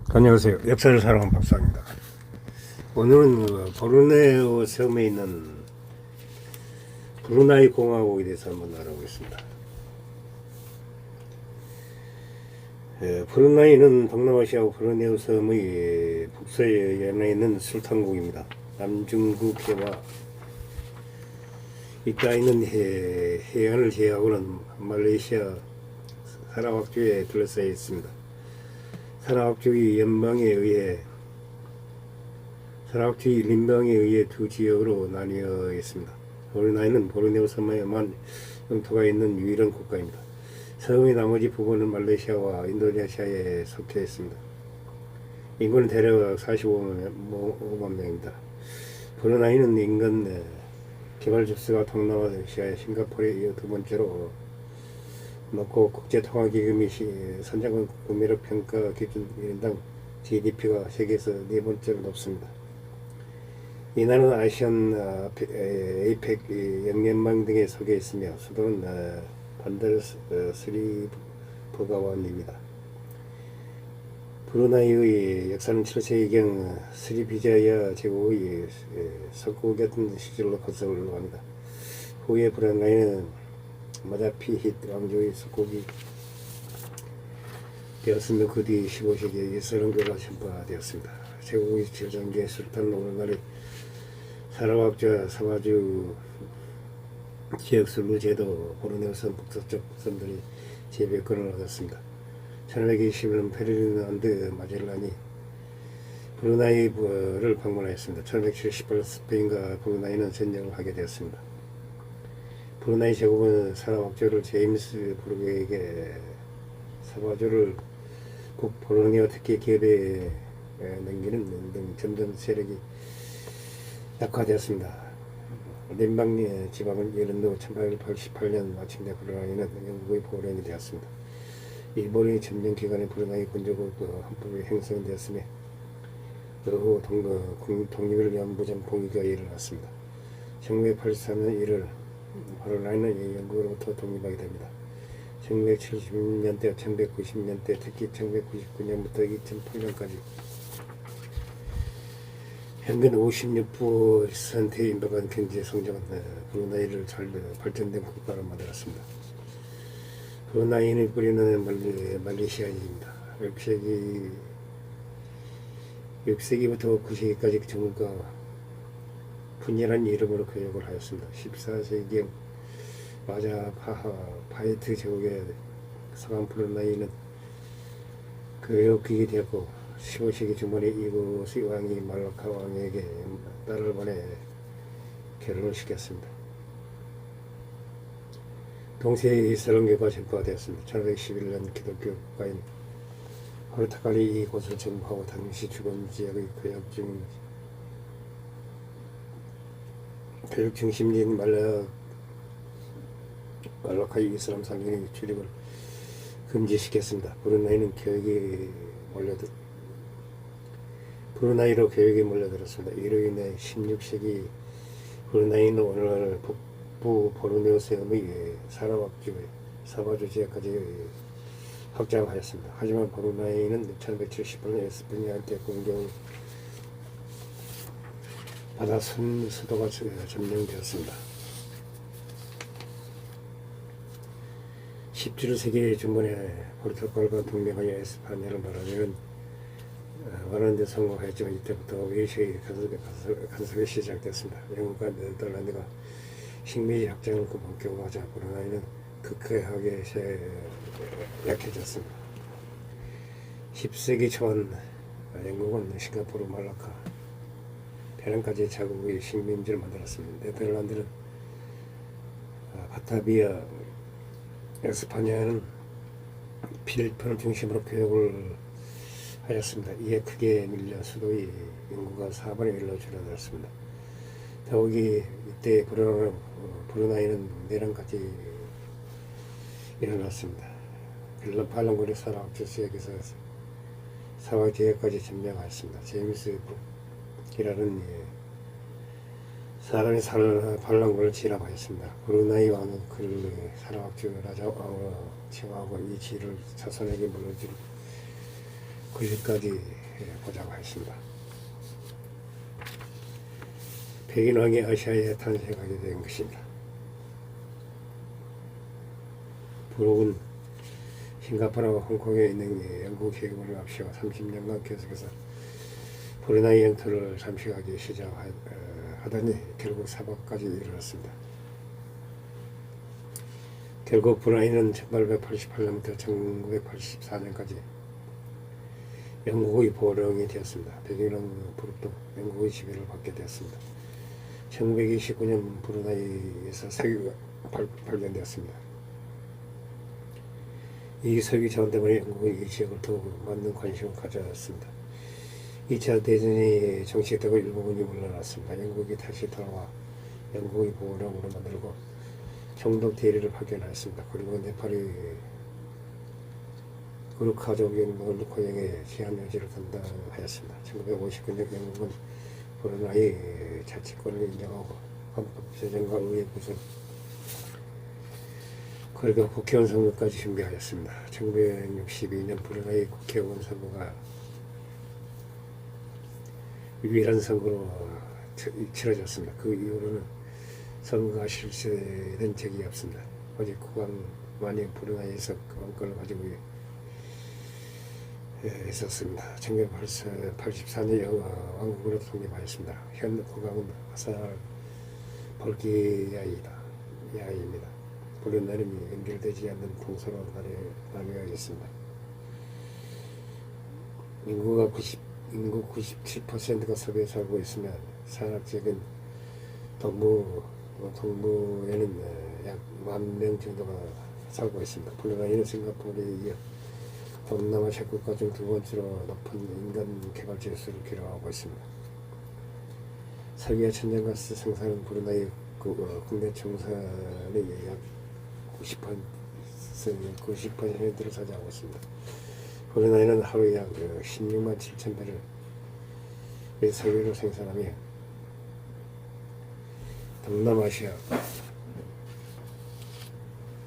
안녕하세요. 역사를 사랑하는 박사입니다. 오늘은 보르네오 섬에 있는 브루나이 공화국에 대해서 한번 알아보겠습니다. 브루나이는 동남아시아 보르네오 섬의 북서해안에 있는 술탄국입니다. 남중국 해와 이따 있는 해안을 제외하고는 말레이시아 사라왁주에 둘러싸여 있습니다. 사라왁주의 림방에 의해 두 지역으로 나뉘어 있습니다. 브루나이는 보르네오 섬에만 영토가 있는 유일한 국가입니다. 섬의 나머지 부분은 말레이시아와 인도네시아에 속해 있습니다. 인구는 대략 45만 명입니다. 브루나이는 인근 개발 접수가 동남아시아의 싱가포르에 이어 두 번째로 높고 국제통화기금이 선진국 구매력 평가 기준 1인당 GDP가 세계에서 네 번째로 높습니다. 이 나라는 아시안, 에이펙, 영연망 등에 속해 있으며 수도는 반달 스리 버가완입니다. 브루나이의 역사는 7세기경 스리비자야 제국의 석국이었던 시절로 거슬러 올라갑니다. 후에 브루나이는 마자피힛 왕조의 석국이 되었으며 그 뒤 15세기에 이슬람교가 전파되었습니다. 제국의 제정기의 술탄 오르갈이 사라왁주와 사바주 지역 술루 제도 보르네오 섬 북서쪽 섬들이 제배권을 얻었습니다. 1521년 페르디난드 마젤란이 브루나이를 방문하였습니다. 1578년 스페인과 브루나이는 전쟁을 하게 되었습니다. 브루나이 제국은 사라왁주를 제임스 브루크에게 사바주를 북보르네오 특히 기업에 넘기는 등 점점 세력이 약화되었습니다. 림방 지방은 이른 후 1888년 마침내 브루나이는 영국의 보련이 되었습니다. 이 보련이 점령 기간에 브루나이 군주국 헌법이 형성되었으며 그 후 독립을 위한 무장 봉기가 일어났습니다. 1983년 1월 브루나이는 영국으로부터 독립하게 됩니다. 1970년대, 1990년대, 특히 1999년부터 2008년까지 평균 56%의 임박한 경제 성장은 브루나이를 잘 발전된 국가로 만들었습니다. 브루나이는 뿌리는 말레이시아입니다. 6세기부터 9세기까지 정부가 분열한 이름으로 교역을 하였습니다. 14세기 마자파하이트 제국의 서강 브루나이는 교역국이 되었고 15세기 중반에 이곳의 왕이 말라카 왕에게 딸을 보내 결혼을 시켰습니다. 동시에 이슬람교가 전파가 되었습니다. 1511년 기독교 국가인 포르투갈이 이곳을 정복하고 당시 주권 지역의 교육 중심지인 말라카의 이슬람 상인의 출입을 금지시켰습니다. 브루나이로 교육이 몰려들었습니다. 이로 인해 16세기 브루나이는 오늘날 북부 보르네오 섬의 사바주 지역까지 확장하였습니다. 하지만 브루나이는 1578년 에스파냐한테 공격을 받아 수도가 점령되었습니다. 17세기 중반에 포르투갈과 동맹하여 에스파냐를 말하는 데 성공하였지만 이때부터 외식의 간섭이 시작됐습니다. 영국과 네덜란드가 식민지 확장을 본격화하자 브루나이는 극하게 약해졌습니다. 10세기 초반 영국은 싱가포르, 말라카, 페랑까지 자국의 식민지를 만들었습니다. 네덜란드는 바타비아, 에스파냐는 필리핀을 중심으로 교역을 하였습니다. 이에 크게 밀려 수도의 인구가 4분의 1로 줄어들었습니다. 더욱이 이때 브루나이는 내란까지 일어났습니다. 팔랑군의 사라왁주 지역에서 사와 지역까지 점령하였습니다. 제임스 브룩이라는 사람이 반란군을 진압하였습니다. 브루나이 왕은 그를 사라왁주 라자 왕으로 칭하고 이 지를 자손에게 물려줄 권리까지 보장하였습니다. 백인왕이 아시아에 탄생하게 된 것입니다. 브룩은 싱가포르와 홍콩에 있는 영국 해군을 앞세워 30년간 계속해서 브루나이 영토를 잠식하기 시작하더니 결국 사박까지 이르렀습니다. 결국 브루나이는 1888년부터 1984년까지 영국의 보령이 되었습니다. 백인왕 브룩도 영국의 지배를 받게 되었습니다. 1929년 브루나이에서 석유가 발견되었습니다. 이 석유 자원 때문에 영국은 이 지역을 더욱 많은 관심을 가졌습니다. 2차 대전이 정식되고 일본군이 물러났습니다. 영국이 다시 돌아와 영국의 보령으로 만들고 총독 대리를 파견하였습니다. 그리고 네팔이 구르카족 영국을 고향에 제한 여지를 담당하였습니다. 1959년 영국은 브루나이 자치권을 인정하고 헌법 제정과 의회 구성 그리고 국회의원 선거까지 준비하였습니다. 1962년 브루나이 국회의원 선거가 유일한 선거로 치러졌습니다. 그 이후로는 선거가 실시된 적이 없습니다. 오직 국왕만이 브루나이에서 왕권을 가지고 있었습니다. 1984년 왕국으로 독립하였습니다. 현 국왕은 하살 볼기야이입니다. 브루나이는 연결되지 않는 동서로 나뉘어 있습니다. 인구 97%가 서부에 살고 있으며 산악지역은 동부에는 약 10,000명 정도가 살고 있습니다. 브루나이는 싱가포르에 이어 동남아시아 국가 중 두 번째로 높은 인간 개발 지수를 기록하고 있습니다. 석유와 천연가스 생산은 브루나이 국내 총산의 약 90%를 차지하고 있습니다. 브루나이는 하루에 약 16만 7천 배를 석유를 생산하며 동남아시아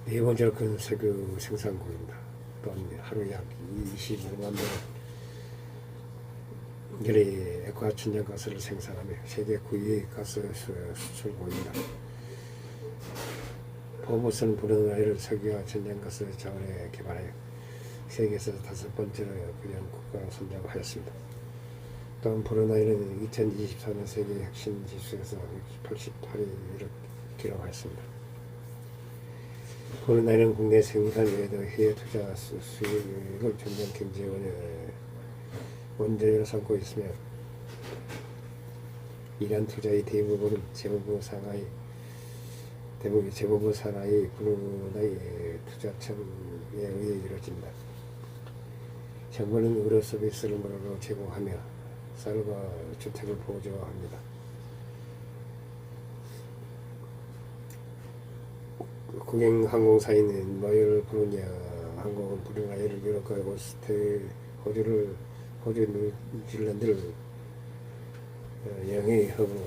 네 번째로 큰 석유 생산국입니다. 또한 하루에 약 25만 배의 액화 천연가스를 생산하며 세계 9위 가스 수출국입니다. 포브스는 브루나이를 석유와 천연가스 자원에 개발하여 세계에서 5번째로 부유한 국가로 선정하였습니다. 또한 브루나이는 2024년 세계 혁신 지수에서 88위를 기록하였습니다. 브루나이는 국내 생산 외에도 해외 투자 수익을 전면 경제 원전으로 삼고 있으며 이러한 투자의 대부분은 재무부 산하의 브루나이 투자청에 의해 이루어집니다. 정부는 의료 서비스를 무료로 제공하며 쌀과 주택을 보조합니다. 국영항공사인 로열 브루니아 항공은 브루나이를 유럽과 호주, 뉴질랜드를 영해협으로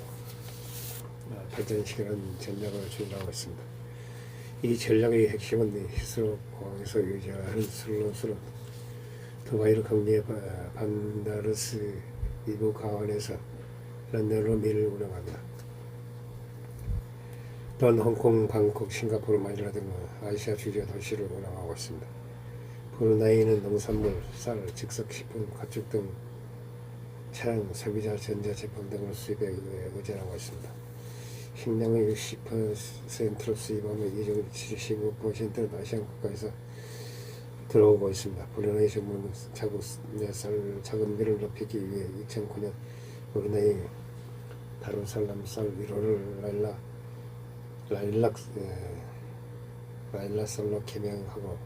발전시키는 전략을 추진하고 있습니다. 이 전략의 핵심은 히스로 공항에서 유지하는 슬롯으로 두바이로 경리의 반다르스 이부 가원에서 런던으로 밀을 운영합니다. 또한 홍콩, 방콕, 싱가포르, 마닐라 등 아시아 주요 도시를 운영하고 있습니다. 브루나이는 농산물, 쌀, 즉석식품, 가축 등 차량, 소비자, 전자제품 등을 수입에 의존하고 있습니다. 식량의 60%를 수입하며 이 중 75%는 아시안 국가에서 들어오고 있습니다. 브루나이 정부는 자금비를 높이기 위해 2009년 브루나이 다루살람 쌀 1호를 라일락쌀로 개명하고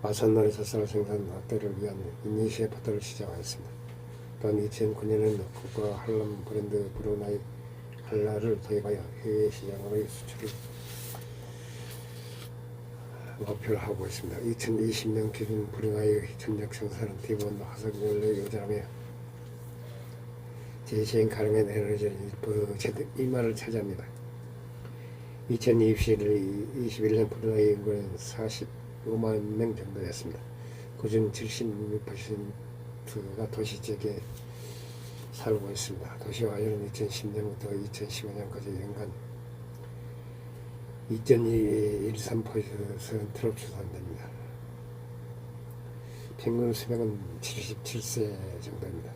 마산나에서 쌀 생산 확대를 위한 이니시에이터를 시작하였습니다. 또한 2009년에는 국가 한람 브랜드 브루나이 할랄을 도입하여 해외 시장으로의 수출을 목표로 하고 있습니다. 2020년 기준 브루나이의 전력 생산은 대부분 화석연료에 의존하며 재시행 가능한 에너지의 1%미만을 차지합니다. 2021년 브루나이 인구는 45만 명 정도였습니다. 그중 76% 리조트가 도시 지역에 살고 있습니다. 도시화율은 2010년부터 2015년까지 연간 2.13%로 추산됩니다. 평균 수명은 77세 정도입니다.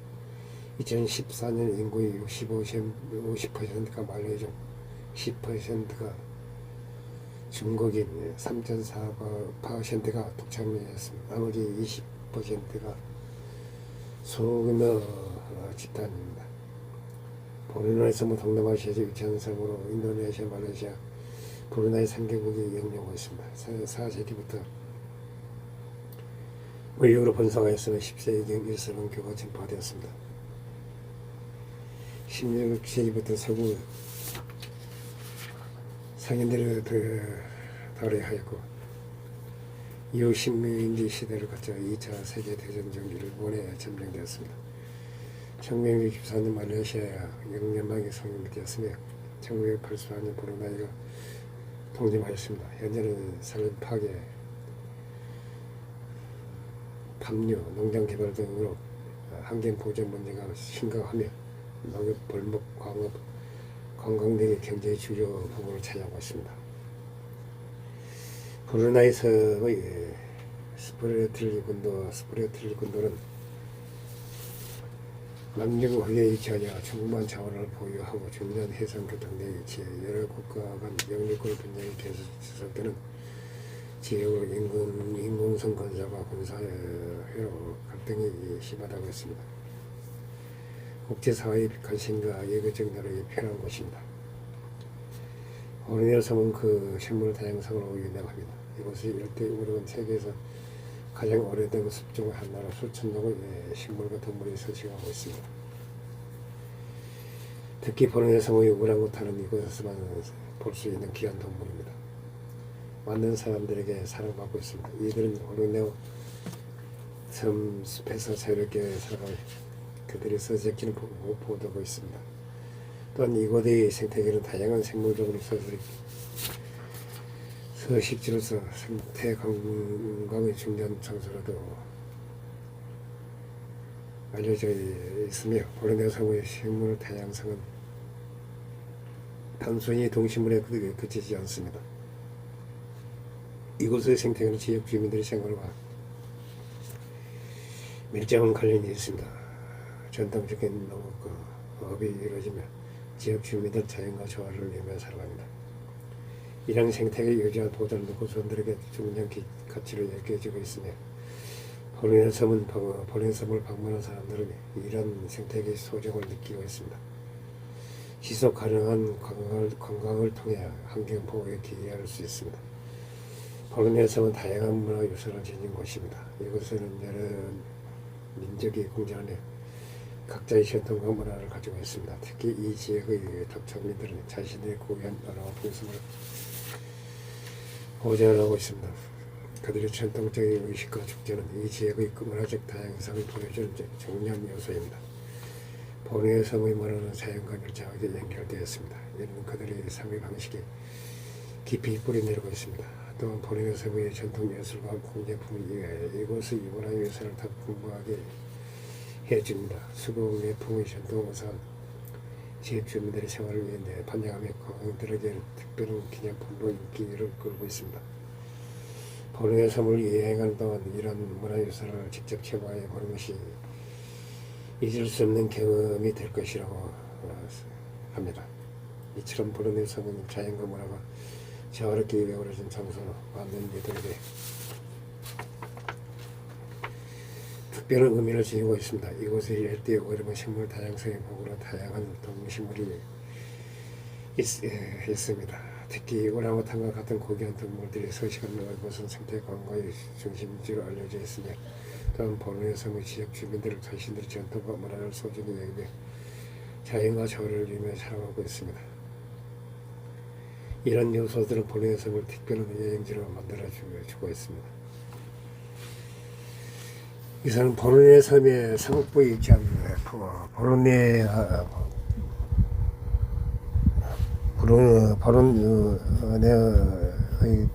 2014년 인구의 50%가 만료 중 10%가 중국인, 3.4%가 독창민이었습니다. 나머지 20%가 소규모 집단입니다. 브루나이에서 동남아시아에서 위치한 섬으로 인도네시아, 말레이시아, 브루나이 3개국이 영유하고 있습니다. 4세기부터 의역으로 번성하였으며 10세기경 일설은 교가 전파되었습니다. 16세기부터 서구 상인들을 도래하였고 이후 식민지 시대를 거쳐 2차 세계대전 중 일본에 점령되었습니다. 1964년 말레이시아 영연방이 성립되었으며 1984년 브루나이가 독립하였습니다. 현재는 산업 파괴, 방류, 농장 개발 등으로 환경 보전 문제가 심각하며 농업, 벌목, 광업, 관광 등의 경제의 주요 부분을 차지하고 있습니다. 브루나이 섬의 스프레틀리 군도는 남중흑해에 위치하여 충분한 자원을 보유하고 중요한 해상 교통대에 위치해 여러 국가 간 영유권 분쟁이 계속 지속되는 지역으로 인공섬 건설과 군사회로 갈등이 심하다고 했습니다. 국제사회의 관심과 예교적 노력이 필요한 곳입니다. 보르네오 섬은 그 생물 다양성으로 유명합니다. 이곳이 일대 우리는 세계에서 가장 오래된 숲 중 하나로 수천 종의 식물과 동물이 서식하고 있습니다. 특히 보르네오 섬의 우랑우탄은 이곳에서만 볼 수 있는 귀한 동물입니다. 많은 사람들에게 사랑받고 있습니다. 이들은 보르네오 섬 숲에서 자유롭게 살아가며 그들이 서식지는 보도하고 있습니다. 또한 이곳의 생태계는 다양한 생물종으로 서식지로서 생태 관광의 중요한 장소로도 알려져 있으며 보르네오 섬의 생물 다양성은 단순히 동식물에 그치지 않습니다. 이곳의 생태계는 지역 주민들의 생활과 밀접한 관련이 있습니다. 전통적인 농업이 이루어지며 지역 주민들 자연과 조화를 이루며 살아갑니다. 이런 생태계 유지와 보존은 고수원들에게 중요한 가치를 여겨지고 있으며 보르네오 섬을 방문한 사람들은 이런 생태계의 소중을 느끼고 있습니다. 지속 가능한 관광을 통해 환경 보호에 기여할 수 있습니다. 보르네오 섬은 다양한 문화 요소를 지닌 곳입니다. 이곳에는 여러 민족이 공존하며 각자의 전통과 문화를 가지고 있습니다. 특히 이 지역의 독창민들은 자신의 고유한 언어와 풍습을 보존하고 있습니다. 그들의 전통적인 의식과 축제는 이 지역의 문화적 다양성을 보여주는 중요한 요소입니다. 보르네오 섬의 문화는 자연과 밀접하게 연결되어 있습니다. 이는 그들의 삶의 방식에 깊이 뿌리내리고 있습니다. 또한 보르네오 섬의 전통 예술과 공예품 이외에 이곳의 문화 예술을 더 풍부하게 해줍니다. 수공예품의 전통 우선 지역 주민들의 생활을 위해 반영하며 관광객들에게 특별한 기념품으로 인기를 끌고 있습니다. 보르네오 섬을 여행하는 동안 이런 문화유산을 직접 체험하여 보는 것이 잊을 수 없는 경험이 될 것이라고 합니다. 이처럼 보르네오 섬은 자연과 문화가 조화롭게 어우러진 장소로 많은 이들에게 특별한 의미를 지니고 있습니다. 이곳에 일대에 오래된 생물 다양성의 보고로 다양한 동식물이 있습니다. 특히 오랑우탄과 같은 고귀한 동물들이 서식하는 이곳은 생태 관광의 중심지로 알려져 있으며 또한 보르네오 섬의 지역 주민들은 자신들의 전통과 문화를 소중히 여기며 자연과 조화를 이루며 살아가고 있습니다. 이런 요소들은 보르네오 섬을 특별한 여행지로 만들어주고 있습니다. 이것은 보르네오 섬의 서북부에 위치한 보르네오의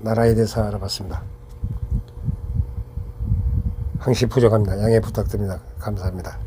나라에 대해서 알아봤습니다. 항시 부족합니다. 양해 부탁드립니다. 감사합니다.